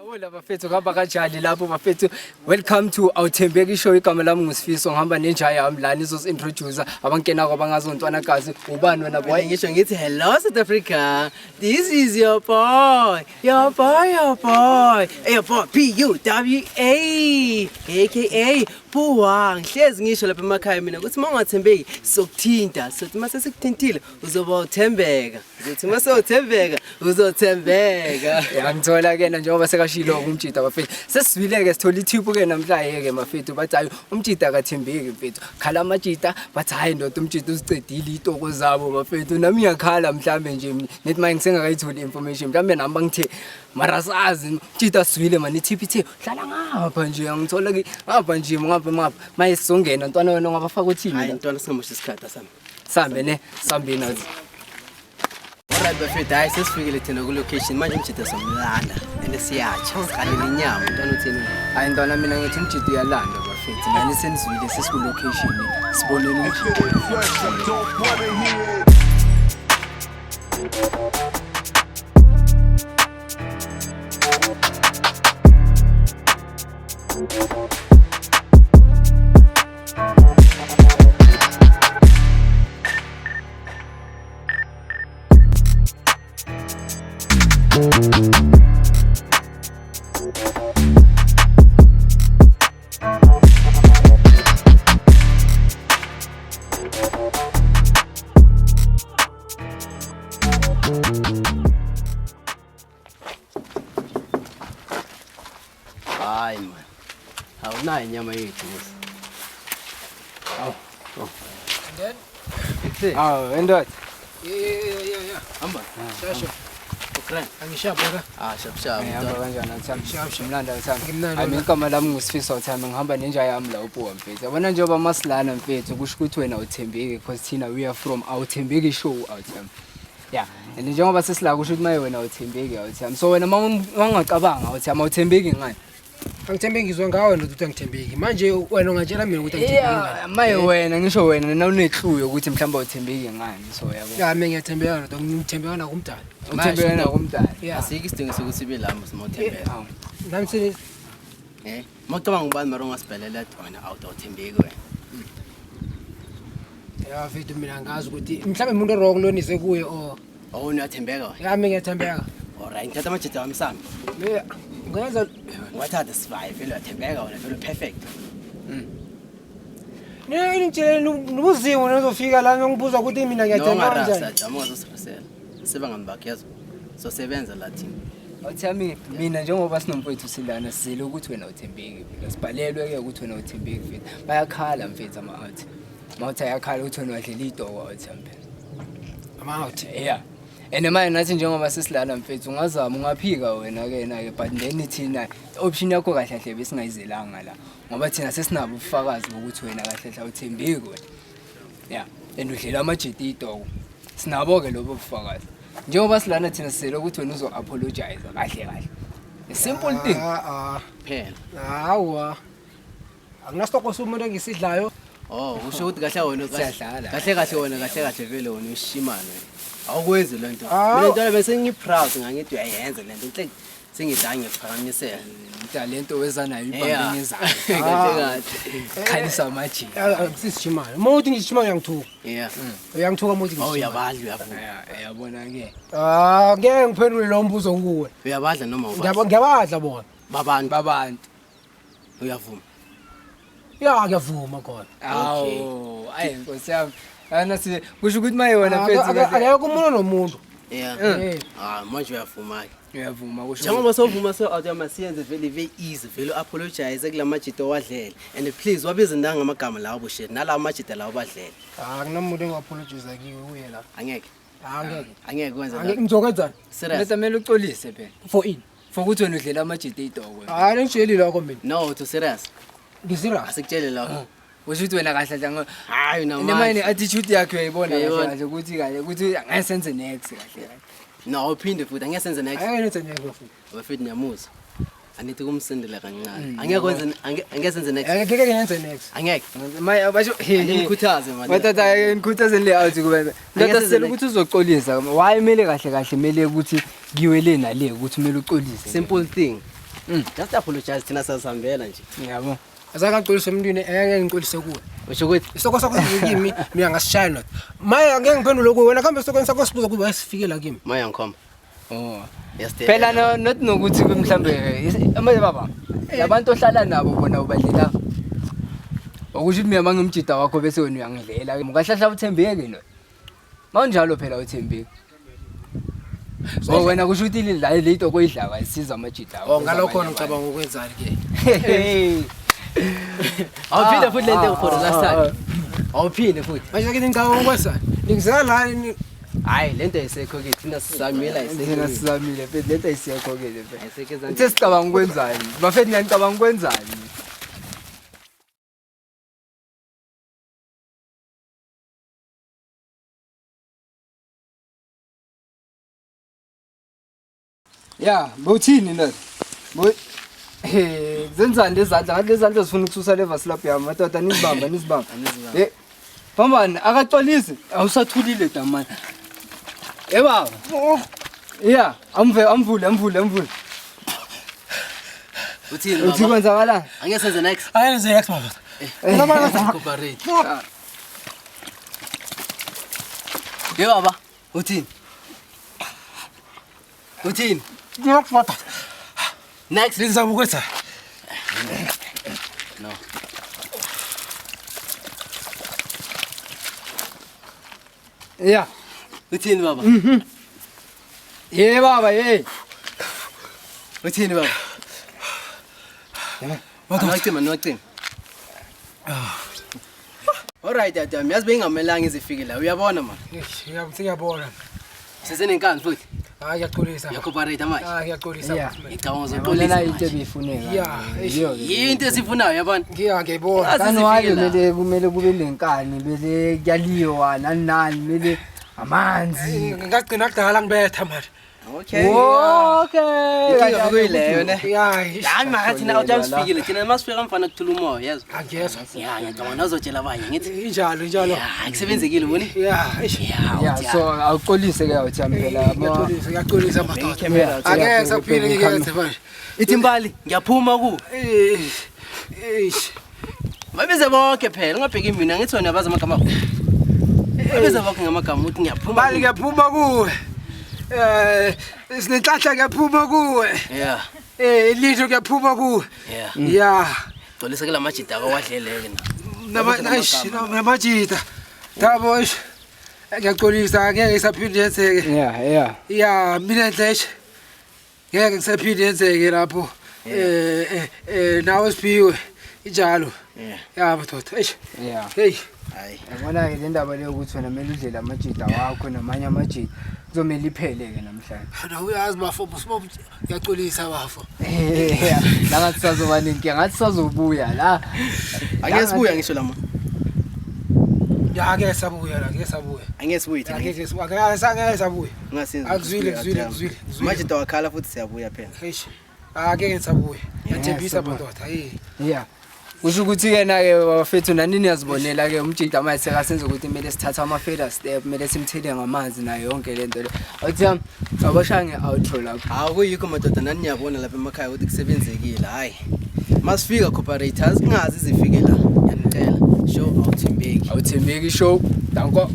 Hola bafethu ngaba kanjani lapho bafethu. Welcome to Awuthembeki Show. Igama lami nguSifiso, ngihamba nenja yami la nizosintroduce abankena kwabangazontwanakazi. Ubani wena boy? Ngisho ngithi hello South Africa. This is your boy. Hey your boy PUWA aka Puwang. Hlezi ngisho lapha emakhaya mina ukuthi mangathembeki sokuthinta. Sothi mase sikuthintile uzoba uthembeka. Uzothi mase uthembeka uzothembeka. Ngithola ke njengoba sekashilo umtshita bafethu. Sesizwile ke sithola ithubu ke namhlanje ke mafethu bathi hayi umtshita akathembeki mfethu. Khala amajita bathi hayi ndoda umtshita uzicedile itoko zabo bafethu. Nami ngiyakhala mhlambe nje nithi manje ngisengakayitholi information mhlambe nami bangithe mara sazi umtshita sizwile mani TPT hlala ngapha nje ngithola ke ngapha nje ngapha maye sizongena ntwana wena ngabafaka uthini. Hayi ntwana singamusha isikhatha sami. Sambe ne sambe nathi. Alright bafethu hayi sesifikile thina ku location manje umjida somlanda ende siyatsha sikalile inyama ntwana uthini. Hayi ntwana mina ngithi umjida uyalanda bafethu manje senizwile sesiku location sibonene umjida. Hayi man. Awunayo inyama yethu boss. Endoda. Yeah. Hamba. Shasho. Ukraine. Angishapha Shap. Ngihamba kanjani athami? Shap. Mlanda athami. Ngimnandi. Hayi igama lami nguSifiso athami ngihamba nenja yami la uPuwa mfethu. Yabona njengoba masilana mfethu kusho ukuthi wena uthembeki because thina we are from Awuthembeki Show athami. Yeah. And njengoba sesilaka kusho ukuthi maye wena uthembeki athami. So wena mangacabanga athami uthembeki ngani? Angithembe ngizwe ngawe ndoda ukuthi angithembeki. Manje wena ungatshela mina ukuthi angithembeki ngani? Maye wena ngisho wena nawunehluyo ukuthi mhlawumbe uthembeki ngani so yabo. Ya mina ngiyathembeka ndoda ngithembeka na kumdala. Uthembeka na kumdala. Yeah. Asike isidingo sokuthi ibe lami simothembeka. Nami sithi Mawucabanga ubani mara ungasibhelela wena awuthembeki wena. ya mfethu mina ngazi ukuthi mhlawumbe umuntu wrong lo nize kuye or Uyathembeka wena. ya mina ngiyathembeka. Alright ngithatha amajita wami sami. Yeah. Ngenza Wathatha sivaye vele uyathembeka wena vele perfect. ngitshela nobuzimo nozofika la ngibuza ukuthi mina ngiyathembeka kanjani. Jama uzosirasela. Sebangani bakhe yazo. So sebenza la team. Awuthami mina njengoba sinomfowethu silana sizele ukuthi wena uthembeki sibhalelwe ke ukuthi wena uthembeki mfethu bayakhala mfethu ama-out mawuthi ayakhala ukuthi wena wadlela itoko awuthami Ama-out. yeah and manje nathi njengoba sesilana mfethu ungazama ungaphika wena ke na ke but then thina option yakho kahle kahle besingayizelanga la ngoba thina sesinabo ubufakazi bokuthi wena kahle kahle awuthembeki wena yeah and udlela amajiti itoko sinabo ke lobo bufakazi njengoba silana thina sisele ukuthi wena uzo-apologize kahle a simple thing Phela. Hawa. Anginasitoko somuntu engisidlayo. Usho ukuthi kahle wena Siyadlala. kahle wena kahle vele wena ushimane. Awukwenzi lento. Ah. Mina ntwana bese ngiproud ngangithi uyayenza lento. Inhle sengidange ngiphakamisela. Talento wezanayo Yeah. ibambe ngezandla Kahle. khalisa amajini Sisishimana. Mawuthi ngishimana ngiyangithuka. Yeah. Uyangithuka mawuthi ngishimana. Uyabadla uyavuma. yabona ke Ngeke ngiphendule lo mbuzo kuwe. Uyabadla noma ubadla. Ngiyabadla bona. Babantu uyavuma. Ya ngiyavuma khona. awu ayi nkosi yami ana si kusho ukuthi maye wena mfethu Akekho umuntu nomuntu. Yeah. Eh. Manje uyavuma ke. uyavuma kusho Njengoba sovuma so awuthama siyenze very easy vele apologize kulamajita owadlela and please wabiza ndanga amagama lawo bushit nalawo majita lawo badlela. Akunamuntu engiapologize kiwe uye la. Angeke. Angeke Kwenza Angeke la. ngizokwenzani? Serious. leta mele ucolise phela For in. for ukuthi wena udlela amajiti itoko Hayi ngitsheli lokho mina. No, to serious. Ngisirious. Asikutshele lokho. kusho ukuthi wena kahle kahle Hayi nemanje attitude yakhe uyayibona Uyayibona. kahle kahle ukuthi kahle ukuthi angeke senze next kahle kahle No, uphinde futhi angeke senze next. Angeke nenze ngeke futhi. Bafethu niyamuzwa. Anithi kumsindela kancane. Angeke kwenze angeke senze next. Ngeke ngenze next. Angeke. maye basho Ngikhuthaze manje. bathatha ngikhuthazeni le out kubenza ndoda sicela ukuthi uzocolisa why kumele kahle kahle kumele ukuthi kiwe le nale ukuthi kumele ucolise Simple thing. Just apologize thina sasihambela nje. Yabo. Azangaxolisa emntwini engeke ngicolise kuwe. Usho ukuthi Isoko sakho kimi mina ngasishaya not. Maya ngeke ngiphendule kuwe wena kambe isoko sakho sibuza kuba sifikela kimi. maya ngikhomba. Oh. Yastela. Phela not nokuthi mhlambe amaye baba. Labantu ohlala nabo bona ubadlela. Okusho ukuthi mina mangimjida wakho bese wena uyangidlela. Ungahlahla uthembeke no. Manjalo phela uthembeke. So wena kusho ukuthi la lento koyidlaka isiza amajida Oh ngalokho khona ngicabanga ukwenzani ke. Awuphinde futhi lento for last time. Awuphinde futhi. Manje ke ngicabanga ukwenzani. Ngizela la Hayi lento ayisekho ke thina sisamela Thina ayisekho. sizamile phela lento ayisekho ke le phela. Ayisekho ezansi. Uthe sicabanga ukwenzani? Bafethi ngiyanicabanga ukwenzani? Ya, bowuthini na? Zenzani lezandla? Ngathi lezandla zifuna ukususa leva slap yami. Madoda nizibamba. Phambani akaxolisi. Awusathulile damani. Baba. Yeah, amvule. Uthini Uthi baba? kwenzakala? Angeke senze next. ayenze next baba. Cooperate. Ye baba, uthini? Uthini? Next baba. Next. Lizama ukwenza. No. Yeah. Uthini baba? Ye baba ye. Uthini baba? Anwacima. Alright dad, miyazi bengamelanga izifike la. Uyabona man. Ngiyabona. Sesenenkani futhi. Hayi yaxolisa. Uyacooperate manje. Hayi yaxolisa. Yeah. Ngicabanga Lena uzoxolisa. into ebifuneka. Yeah. Yinto esifunayo yabona. Ngiyabona. Kanwali kumele kube nenkani bese kuyaliwa nani kumele amanzi. Ngagcina kudala ngibetha manje. Okay. Okay. Inkinga kuyileyo ne. Hayi. Hayi manje thina awujamsifikile. Thina masifika mfana kuthula umoya yazi. Angiyezwa. Ya ngicabanga nazotshela abanye ngithi. Injalo. Ya kusebenzekile ubone. Yeah, so awuxolise ke awuthi phela Ngiyaqolisa madoda. Angeke saphile ngikwenze manje. Ithi mbali ngiyaphuma ku. Mabize bonke phela ungabheki mina ngithi wena abaza amagama akho. Mabize bonke ngamagama uthi ngiyaphuma. Bali ngiyaphuma kuwe. Sinenhlahla ngiyaphuma kuwe. Yeah. Litho ngiyaphuma kuwe. Yeah. Yeah. Xolisa kula majida akwadleleke na. Namajita. Thabo ngiyaxolisa ngeke saphinde yenzeke. Yeah, mina ndleche. Ngeke ngisaphinde yenzeke lapho. Nawe siphiwe injalo. Yeah madoda. Yeah. Hey. Hayi. Yabona ke le ndaba leyo ukuthi wena kumele udlela amajida wakho namanye amajida kuzomela iphele ke namhlanje. Hana uyazi bafo ngiyaxolisa bafo. La ngathi sazoba nenkinga ngathi sazobuya la. Angeke sibuya ngisho lama. Ya ngeke sabuya la, ngeke sabuya. Angeke sibuye thina. Ngeke sabuya. Ngasinza. Akuzwile. Majida wakhala futhi siyabuya phela. Eish. Ngeke sabuya. Ngiyathembisa madoda. Hey. Yeah. Kusho ukuthi ke na ke bafethu nani niyazibonela ke umjida manje sekasenza ukuthi kumele sithathe ama further step, kumele simthele ngamanzi nayo yonke lento le. Athi awubasha nge-outro lapho. Hawu kuyikho madoda nani niyabona lapha emakhaya ukuthi kusebenzekile. Hayi. Masifika cooperators singazi izifike la. Yanicela. Show awuthembeki. Awuthembeki show. Danko.